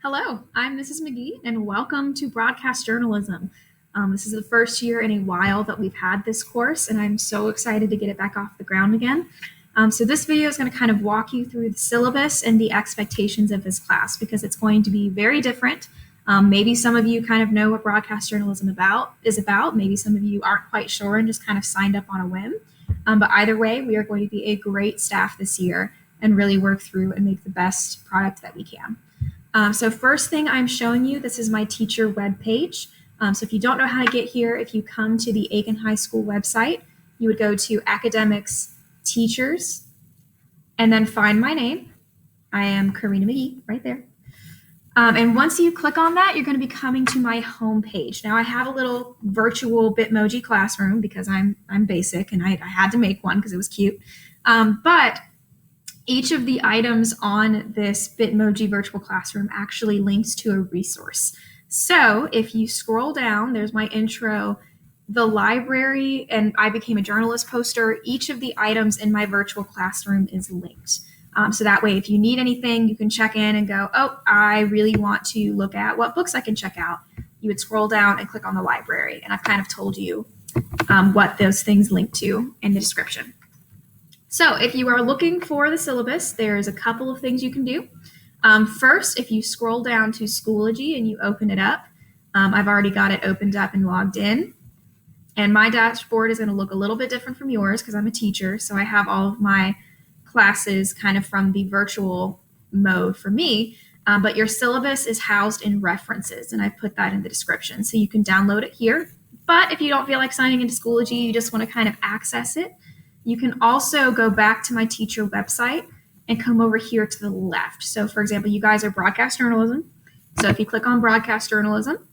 Hello, I'm Mrs. McGee, and welcome to Broadcast Journalism. This is the first year in a while that we've had this course, and I'm so excited to get it back off the ground again. So this video is going to kind of walk you through the syllabus and the expectations of this class because it's going to be very different. Maybe some of you kind of know what broadcast journalism is about. Maybe some of you aren't quite sure and just kind of signed up on a whim. But either way, we are going to be a great staff this year and really work through and make the best product that we can. So first thing I'm showing you, this is my teacher webpage. So if you don't know how to get here, if you come to the Aiken High School website, you would go to Academics, Teachers, and then find my name. I am Karina McGee right there. And once you click on that, you're going to be coming to my homepage. Now I have a little virtual Bitmoji classroom because I'm basic and I had to make one because it was cute. But each of the items on this Bitmoji virtual classroom actually links to a resource. So if you scroll down, there's my intro, the library, and I became a journalist poster. Each of the items in my virtual classroom is linked. So that way, if you need anything, you can check in and go, oh, I really want to look at what books I can check out. You would scroll down and click on the library. And I've kind of told you what those things link to in the description. So if you are looking for the syllabus, there's a couple of things you can do. First, if you scroll down to Schoology and you open it up, I've already got it opened up and logged in. And my dashboard is going to look a little bit different from yours because I'm a teacher. So I have all of my classes kind of from the virtual mode for me. But your syllabus is housed in references, and I put that in the description. So you can download it here. But if you don't feel like signing into Schoology, you just want to kind of access it, you can also go back to my teacher website and come over here to the left. So for example, you guys are broadcast journalism. So if you click on broadcast journalism,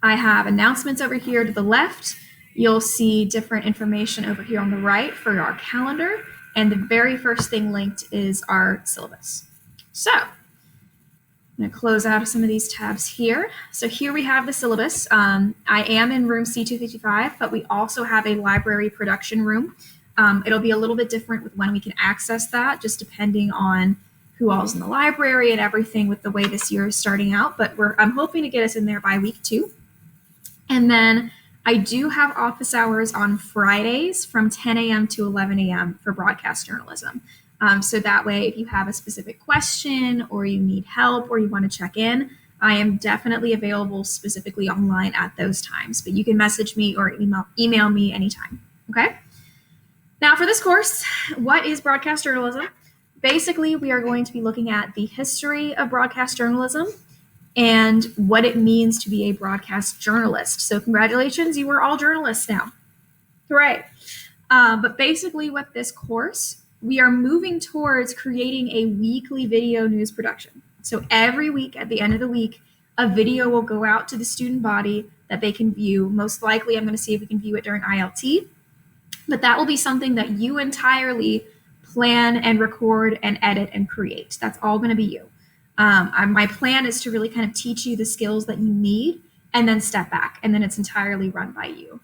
I have announcements over here to the left. You'll see different information over here on the right for our calendar. And the very first thing linked is our syllabus. So I'm going to close out of some of these tabs here. So here we have the syllabus. I am in room C255, but we also have a library production room. It'll be a little bit different with when we can access that, just depending on who all's in the library and everything with the way this year is starting out. But I'm hoping to get us in there by week 2. And then I do have office hours on Fridays from 10 a.m. to 11 a.m. for broadcast journalism. So that way, if you have a specific question or you need help or you want to check in, I am definitely available specifically online at those times. But you can message me or email me anytime. Okay? Now for this course, what is broadcast journalism? Basically, we are going to be looking at the history of broadcast journalism and what it means to be a broadcast journalist. So congratulations, you are all journalists now. Hooray. But basically with this course, we are moving towards creating a weekly video news production. So every week, at the end of the week, a video will go out to the student body that they can view. Most likely, I'm going to see if we can view it during ILT. But that will be something that you entirely plan and record and edit and create. That's all going to be you. My plan is to really kind of teach you the skills that you need and then step back, and then it's entirely run by you.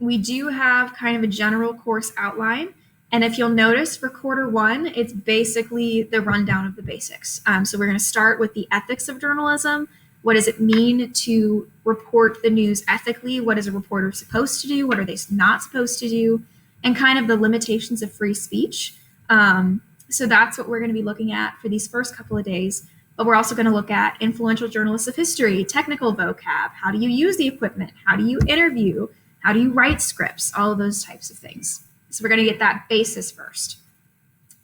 We do have kind of a general course outline. And if you'll notice for quarter 1, it's basically the rundown of the basics. So we're going to start with the ethics of journalism. What does it mean to report the news ethically? What is a reporter supposed to do? What are they not supposed to do? And kind of the limitations of free speech. So that's what we're going to be looking at for these first couple of days. But we're also going to look at influential journalists of history, technical vocab, how do you use the equipment? How do you interview? How do you write scripts? All of those types of things. So we're going to get that basis first.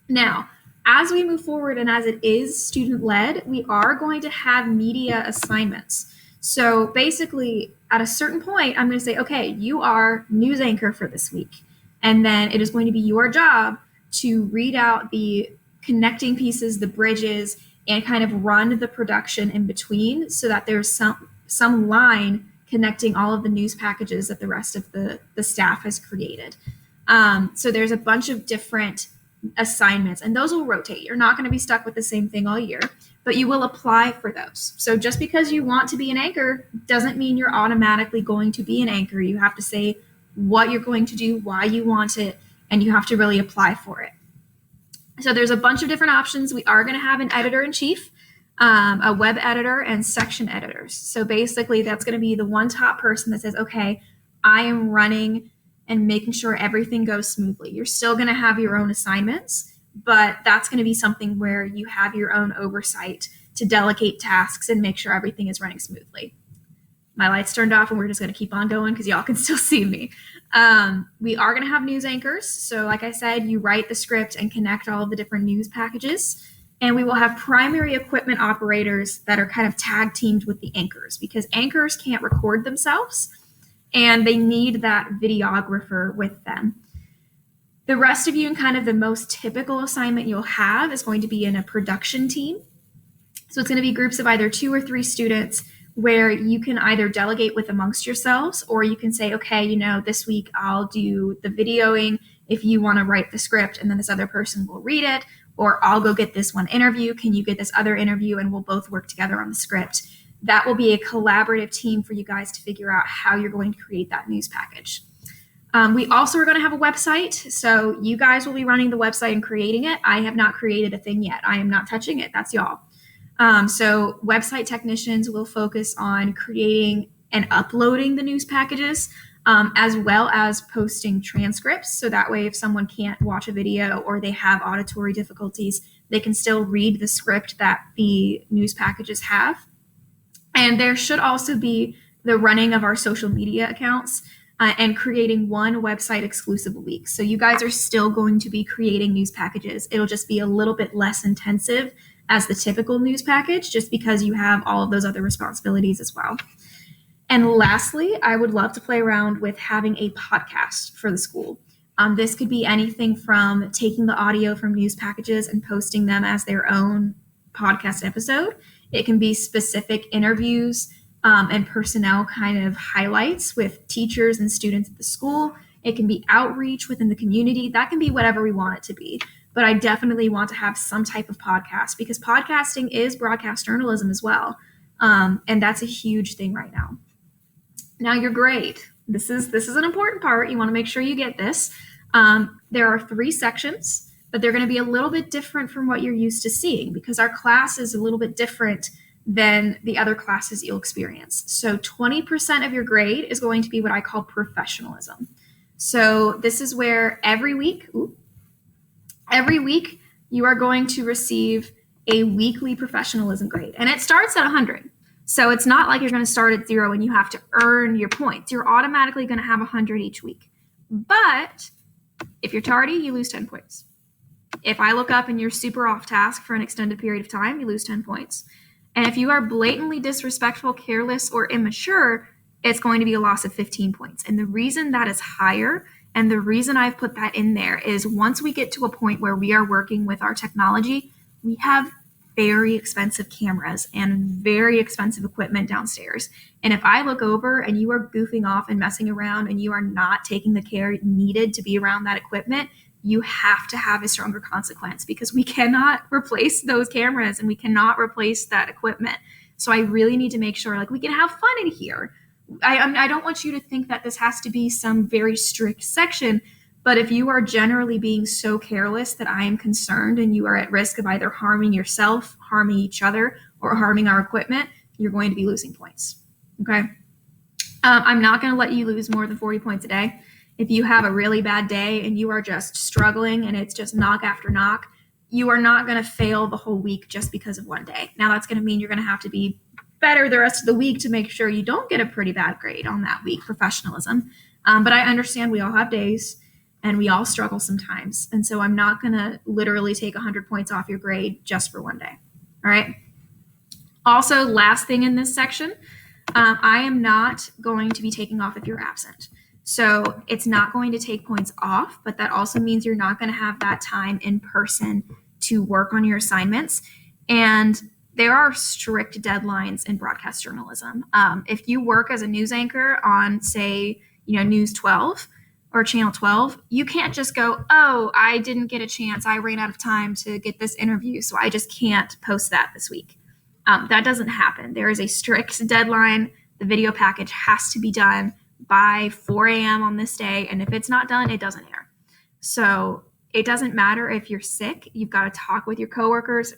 Now, as we move forward and as it is student-led, we are going to have media assignments. So basically, at a certain point, I'm going to say, okay, you are news anchor for this week. And then it is going to be your job to read out the connecting pieces, the bridges, and kind of run the production in between so that there's some line connecting all of the news packages that the rest of the staff has created. So there's a bunch of different assignments, and those will rotate. You're not going to be stuck with the same thing all year, but you will apply for those. So just because you want to be an anchor doesn't mean you're automatically going to be an anchor. You have to say what you're going to do, why you want it, and you have to really apply for it. So there's a bunch of different options. We are going to have an editor-in-chief, a web editor, and section editors. So basically, that's going to be the one top person that says, okay, I am running and making sure everything goes smoothly. You're still going to have your own assignments, but that's going to be something where you have your own oversight to delegate tasks and make sure everything is running smoothly. My lights turned off and we're just going to keep on going because y'all can still see me. We are going to have news anchors. So like I said, you write the script and connect all of the different news packages. And we will have primary equipment operators that are kind of tag teamed with the anchors, because anchors can't record themselves and they need that videographer with them. The rest of you, and kind of the most typical assignment you'll have, is going to be in a production team. So it's going to be groups of either 2 or 3 students where you can either delegate with amongst yourselves, or you can say, okay, this week I'll do the videoing if you want to write the script, and then this other person will read it, or I'll go get this one interview. Can you get this other interview? And we'll both work together on the script. That will be a collaborative team for you guys to figure out how you're going to create that news package. We also are going to have a website. So you guys will be running the website and creating it. I have not created a thing yet. I am not touching it. That's y'all. So website technicians will focus on creating and uploading the news packages, as well as posting transcripts. So that way, if someone can't watch a video or they have auditory difficulties, they can still read the script that the news packages have. And there should also be the running of our social media accounts and creating one website exclusive a week. So you guys are still going to be creating news packages. It'll just be a little bit less intensive as the typical news package, just because you have all of those other responsibilities as well. And lastly, I would love to play around with having a podcast for the school. This could be anything from taking the audio from news packages and posting them as their own podcast episode. It can be specific interviews and personnel kind of highlights with teachers and students at the school. It can be outreach within the community. That can be whatever we want it to be. But I definitely want to have some type of podcast, because podcasting is broadcast journalism as well. And that's a huge thing right now. Now, your grade. This is an important part. You want to make sure you get this. There are 3 sections, but they're going to be a little bit different from what you're used to seeing, because our class is a little bit different than the other classes you'll experience. So 20% of your grade is going to be what I call professionalism. So this is where every week you are going to receive a weekly professionalism grade, and it starts at 100. So it's not like you're going to start at 0 and you have to earn your points. You're automatically going to have 100 each week. But if you're tardy, you lose 10 points. If I look up and you're super off task for an extended period of time, you lose 10 points. And if you are blatantly disrespectful, careless, or immature, it's going to be a loss of 15 points. And the reason that is higher, and the reason I've put that in there, is once we get to a point where we are working with our technology, we have very expensive cameras and very expensive equipment downstairs. And if I look over and you are goofing off and messing around and you are not taking the care needed to be around that equipment, you have to have a stronger consequence, because we cannot replace those cameras and we cannot replace that equipment. So I really need to make sure, like, we can have fun in here. I don't want you to think that this has to be some very strict section, but if you are generally being so careless that I am concerned and you are at risk of either harming yourself, harming each other, or harming our equipment, you're going to be losing points. Okay? I'm not going to let you lose more than 40 points a day. If you have a really bad day and you are just struggling and it's just knock after knock, you are not going to fail the whole week just because of one day. Now, that's going to mean you're going to have to be better the rest of the week to make sure you don't get a pretty bad grade on that week, professionalism. But I understand we all have days and we all struggle sometimes. And so I'm not going to literally take 100 points off your grade just for one day. All right. Also, last thing in this section, I am not going to be taking off if you're absent. So it's not going to take points off, but that also means you're not going to have that time in person to work on your assignments. And there are strict deadlines in broadcast journalism. If you work as a news anchor on, say, News 12 or Channel 12, you can't just go, oh, I didn't get a chance. I ran out of time to get this interview, so I just can't post that this week. That doesn't happen. There is a strict deadline. The video package has to be done by 4 a.m. on this day, and if it's not done, it doesn't air. So it doesn't matter if you're sick. You've got to talk with your classmates.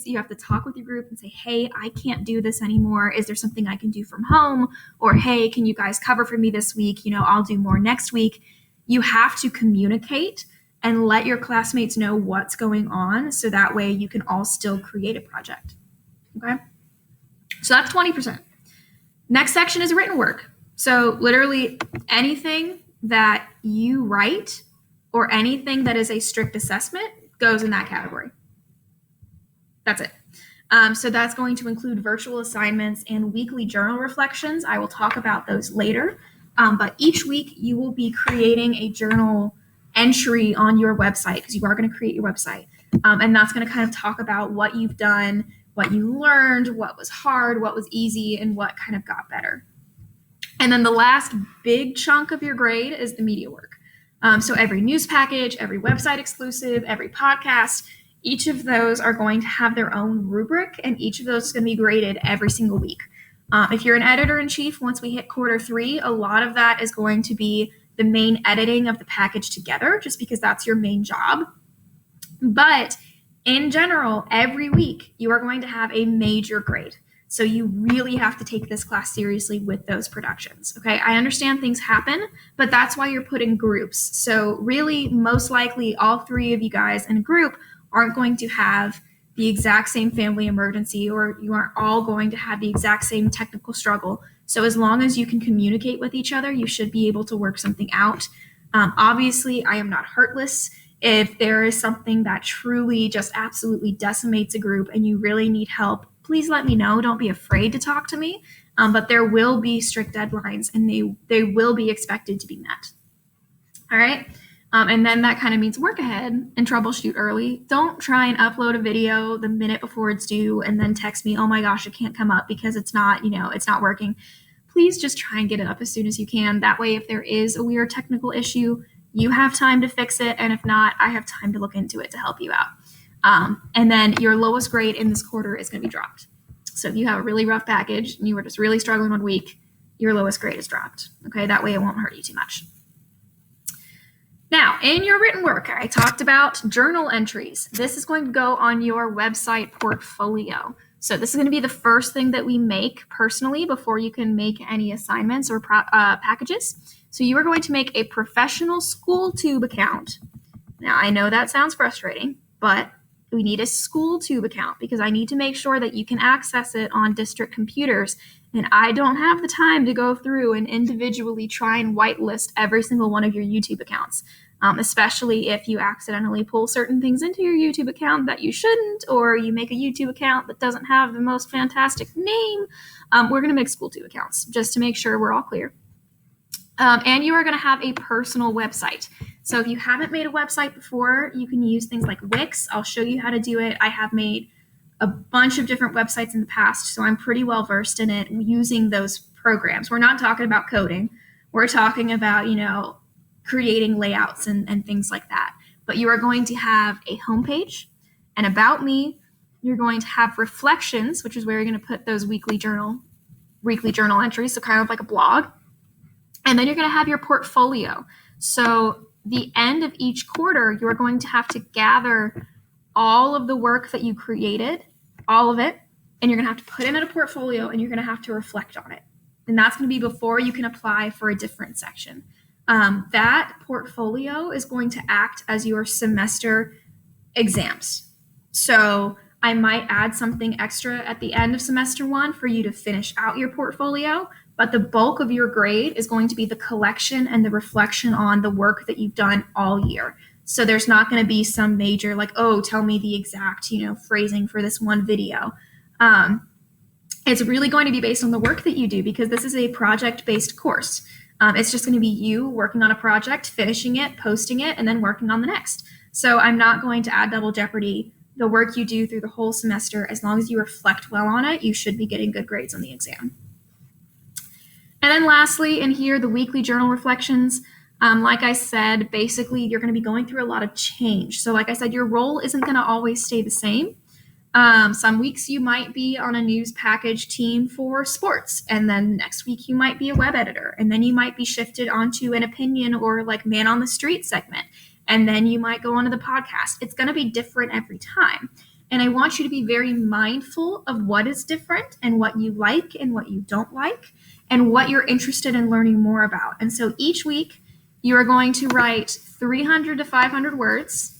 You have to talk with your group and say, hey, I can't do this anymore. Is there something I can do from home? Or, hey, can you guys cover for me this week? I'll do more next week. You have to communicate and let your classmates know what's going on, so that way you can all still create a project. Okay? So that's 20%. Next section is written work. So literally anything that you write or anything that is a strict assessment goes in that category. That's it. So that's going to include virtual assignments and weekly journal reflections. I will talk about those later. But each week you will be creating a journal entry on your website, because you are going to create your website. And that's going to kind of talk about what you've done, what you learned, what was hard, what was easy, and what kind of got better. And then the last big chunk of your grade is the media work. So every news package, every website exclusive, every podcast, each of those are going to have their own rubric, and each of those is going to be graded every single week. If you're an editor-in-chief, once we hit Q3, a lot of that is going to be the main editing of the package together, just because that's your main job. But in general, every week you are going to have a major grade. So you really have to take this class seriously with those productions. Okay, I understand things happen, but that's why you're put in groups. So really, most likely, all three of you guys in a group aren't going to have the exact same family emergency, or you aren't all going to have the exact same technical struggle. So as long as you can communicate with each other, you should be able to work something out. Obviously, I am not heartless. If there is something that truly just absolutely decimates a group and you really need help, please let me know. Don't be afraid to talk to me. But there will be strict deadlines, and they will be expected to be met. All right. And then that kind of means work ahead and troubleshoot early. Don't try and upload a video the minute before it's due and then text me, oh my gosh, it can't come up because it's not working. Please just try and get it up as soon as you can. That way, if there is a weird technical issue, you have time to fix it. And if not, I have time to look into it to help you out. And then your lowest grade in this quarter is going to be dropped. So if you have a really rough package and you were just really struggling one week, your lowest grade is dropped. Okay, that way it won't hurt you too much. Now, in your written work, I talked about journal entries. This is going to go on your website portfolio. So this is going to be the first thing that we make personally before you can make any assignments or packages. So you are going to make a professional SchoolTube account. Now, I know that sounds frustrating, but we need a SchoolTube account because I need to make sure that you can access it on district computers. And I don't have the time to go through and individually try and whitelist every single one of your YouTube accounts, especially if you accidentally pull certain things into your YouTube account that you shouldn't, or you make a YouTube account that doesn't have the most fantastic name. We're going to make SchoolTube accounts just to make sure we're all clear. And you are going to have a personal website. So if you haven't made a website before, you can use things like Wix. I'll show you how to do it. I have made a bunch of different websites in the past, so I'm pretty well versed in it using those programs. We're not talking about coding. We're talking about, creating layouts and things like that. But you are going to have a homepage, and about me. You're going to have reflections, which is where you're going to put those weekly journal entries, so kind of like a blog. And then you're going to have your portfolio. So the end of each quarter, you're going to have to gather all of the work that you created, all of it, and you're going to have to put it in a portfolio, and you're going to have to reflect on it. And that's going to be before you can apply for a different section. That portfolio is going to act as your semester exams. So I might add something extra at the end of semester one for you to finish out your portfolio, but the bulk of your grade is going to be the collection and the reflection on the work that you've done all year. So there's not going to be some major tell me the exact, phrasing for this one video. It's really going to be based on the work that you do, because this is a project-based course. It's just going to be you working on a project, finishing it, posting it, and then working on the next. So I'm not going to add double jeopardy. The work you do through the whole semester, as long as you reflect well on it, you should be getting good grades on the exam. And then lastly, in here, the weekly journal reflections. Like I said, basically, you're going to be going through a lot of change. So like I said, your role isn't going to always stay the same. Some weeks you might be on a news package team for sports, and then next week you might be a web editor, and then you might be shifted onto an opinion or like man on the street segment, and then you might go onto the podcast. It's going to be different every time. And I want you to be very mindful of what is different and what you like and what you don't like and what you're interested in learning more about. And so each week you are going to write 300 to 500 words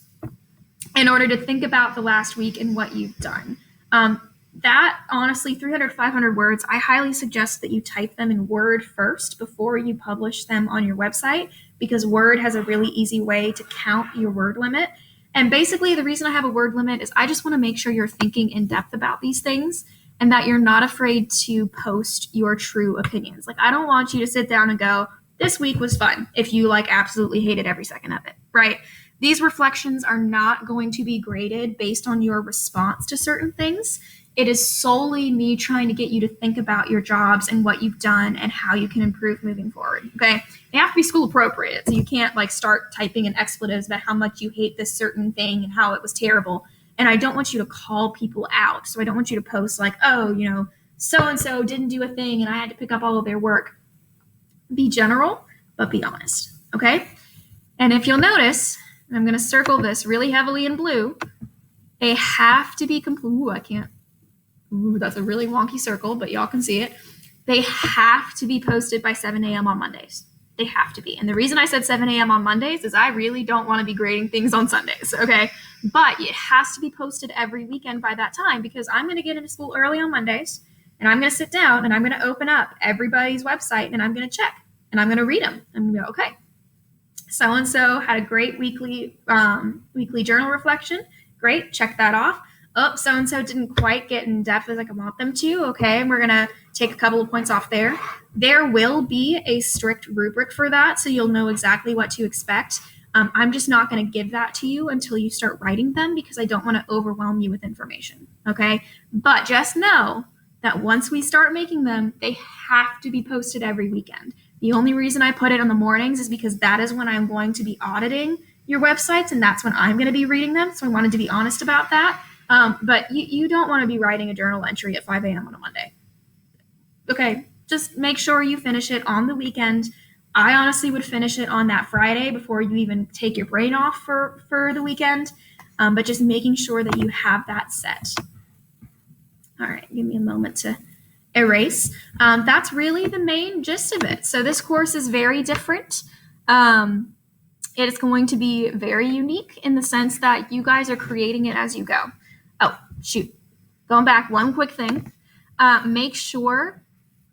in order to think about the last week and what you've done. That honestly, 300, 500 words, I highly suggest that you type them in Word first before you publish them on your website, because Word has a really easy way to count your word limit. And basically the reason I have a word limit is I just want to make sure you're thinking in depth about these things and that you're not afraid to post your true opinions. Like, I don't want you to sit down and go, this week was fun, if you like absolutely hated every second of it, right? These reflections are not going to be graded based on your response to certain things. It is solely me trying to get you to think about your jobs and what you've done and how you can improve moving forward, okay? They have to be school appropriate, so you can't like start typing in expletives about how much you hate this certain thing and how it was terrible. And I don't want you to call people out. So I don't want you to post like, oh, you know, so-and-so didn't do a thing and I had to pick up all of their work. Be general, but be honest, okay? And if you'll notice, and I'm going to circle this really heavily in blue, they have to be complete. Ooh, I can't. Ooh, that's a really wonky circle, but y'all can see it. They have to be posted by 7 a.m. on Mondays. They have to be. And the reason I said 7 a.m. on Mondays is I really don't want to be grading things on Sundays, okay? But it has to be posted every weekend by that time, because I'm going to get into school early on Mondays, and I'm going to sit down, and I'm going to open up everybody's website, and I'm going to check, and I'm going to read them. I'm going to go, okay, so-and-so had a great weekly journal reflection. Great, check that off. Oh, so-and-so didn't quite get in depth as I want them to. Okay, and we're going to take a couple of points off there. There will be a strict rubric for that, so you'll know exactly what to expect. I'm just not going to give that to you until you start writing them, because I don't want to overwhelm you with information, okay? But just know that once we start making them, they have to be posted every weekend. The only reason I put it in the mornings is because that is when I'm going to be auditing your websites, and that's when I'm going to be reading them, so I wanted to be honest about that. But you don't want to be writing a journal entry at 5 a.m. on a Monday. Okay, just make sure you finish it on the weekend. I honestly would finish it on that Friday before you even take your brain off for the weekend, but just making sure that you have that set. All right, give me a moment to erase. That's really the main gist of it. So this course is very different. It is going to be very unique in the sense that you guys are creating it as you go. Oh, shoot. Going back, one quick thing. Make sure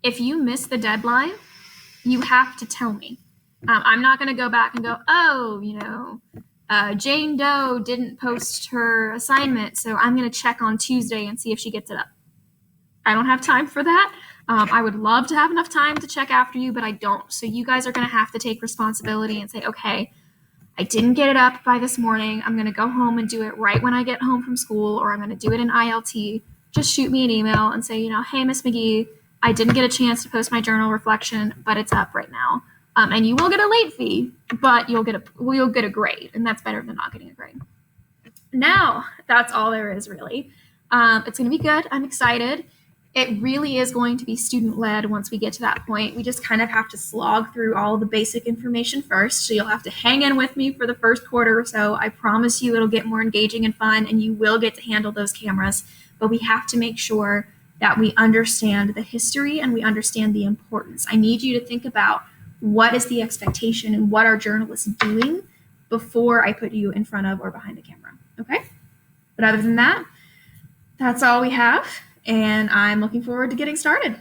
if you miss the deadline, you have to tell me. I'm not going to go back and go, oh, you know, Jane Doe didn't post her assignment, so I'm going to check on Tuesday and see if she gets it up. I don't have time for that. I would love to have enough time to check after you, but I don't. So you guys are going to have to take responsibility and say, okay, I didn't get it up by this morning. I'm going to go home and do it right when I get home from school, or I'm going to do it in ILT. Just shoot me an email and say, you know, hey, Miss McGee, I didn't get a chance to post my journal reflection, but it's up right now. And you will get a late fee, but you'll get a grade, and that's better than not getting a grade. Now, that's all there is, really. It's going to be good. I'm excited. It really is going to be student-led once we get to that point. We just kind of have to slog through all the basic information first, so you'll have to hang in with me for the first quarter or so. I promise you it'll get more engaging and fun, and you will get to handle those cameras, but we have to make sure that we understand the history and we understand the importance. I need you to think about what is the expectation and what are journalists doing before I put you in front of or behind a camera, okay? But other than that, that's all we have. And I'm looking forward to getting started.